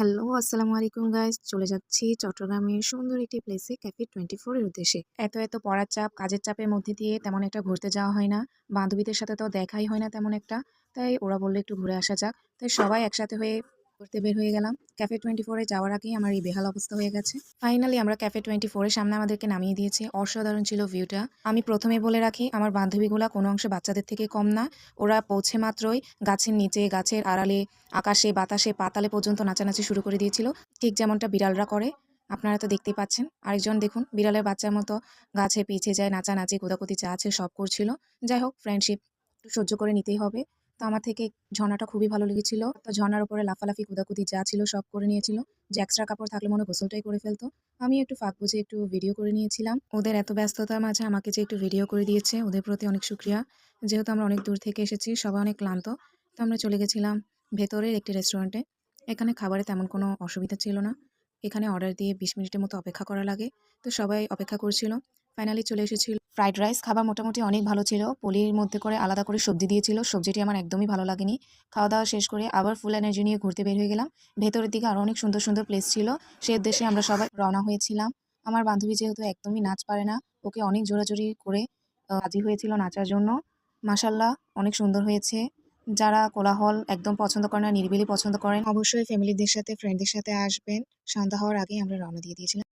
Hello, আসসালামু আলাইকুম guys. চলে যাচ্ছি চট্টগ্রামের সুন্দর একটি প্লেসে ক্যাফে 24 এর উদ্দেশ্যে। এত পড়ার চাপ, কাজের চাপের মধ্যে দিয়ে তেমন একটা ঘুরতে যাওয়া হয় না। বান্ধবীদের সাথে তো দেখাই হয় না তেমন একটা। তাই ওরা বলল একটু ঘুরে আসা যাক। তাই সবাই একসাথে হয়ে ঘুরতে বের হয়ে গেলাম। ক্যাফে 24 এ যাওয়ার আগেই আমার এই বেহাল অবস্থা হয়ে গেছে। ফাইনালি আমরা ক্যাফে 24 এর সামনে আমাদেরকে নামিয়ে দিয়েছে। অসাধারণ ছিল ভিউটা। আমি ১ম এ বলে রাখি আমার বান্ধবীগুলা কোনো অংশে বাচ্চাদের থেকে কম না। ওরা পৌঁছে মাত্রই গাছের নিচে, গাছের আড়ালে, আকাশে, বাতাসে, পাতালে পর্যন্ত নাচানাচি শুরু করে দিয়েছিল। ঠিক যেমনটা বিড়ালরা করে। আপনারা তো দেখতেই পাচ্ছেন। আরেকজন দেখুন বিড়ালের বাচ্চার মতো গাছে পিছে যায় নাচানাচি, কোদাকুদি যা আছে সব করছিল। যাই হোক ফ্রেন্ডশিপ একটু সহ্য করে নিতেই হবে। তো আমার থেকে ঝর্ণাটা খুবই ভালো লেগেছিল। তো ঝর্ণার উপরে লাফালাফি, কুদাকুদি যা ছিল সব করে নিয়েছিল। যে এক্সট্রা কাপড় থাকলে মনে হয় গোসলটাই করে ফেলতো। আমি একটু ফাঁক বুঝে একটু ভিডিও করে নিয়েছিলাম। ওদের এত ব্যস্ততার মাঝে আমাকে যে একটু ভিডিও করে দিয়েছে ওদের প্রতি অনেক শুকরিয়া। যেহেতু আমরা অনেক দূর থেকে এসেছি, সবাই অনেক ক্লান্ত। তো আমরা চলে গেছিলাম ভেতরের একটি রেস্টুরেন্টে। এখানে খাবারে তেমন কোনো অসুবিধা ছিল না। এখানে অর্ডার দিয়ে ২০ মিনিটের মতো অপেক্ষা করা লাগে। তো সবাই অপেক্ষা করছিল। ফাইনালি চলে এসেছিল ফ্রাইড রাইস। খাবার মোটামুটি অনেক ভালো ছিল। পলির মধ্যে করে আলাদা করে সবজি দিয়েছিল। সবজিটি আমার একদমই ভালো লাগেনি। খাওয়া-দাওয়া শেষ করে আবার ফুল এনার্জি নিয়ে ঘুরতে বের হয়ে গেলাম। ভেতরের দিকে আরও অনেক সুন্দর, সুন্দর প্লেস ছিল। সে উদ্দেশ্যে আমরা সবাই রওনা হয়েছিলাম। আমার বান্ধবী যেহেতু একদমই নাচ পারে না, ওকে অনেক জোরাজুরি করে রাজি হয়েছিল নাচার জন্য। মাশাআল্লাহ অনেক সুন্দর হয়েছে। যারা কোলাহল একদম পছন্দ করেন না, নিরিবিলি পছন্দ করেন, অবশ্যই ফ্যামিলিদের সাথে, ফ্রেন্ডদের সাথে আসবেন। সন্ধ্যা হওয়ার আগেই আমরা রওনা দিয়ে দিয়েছিলাম।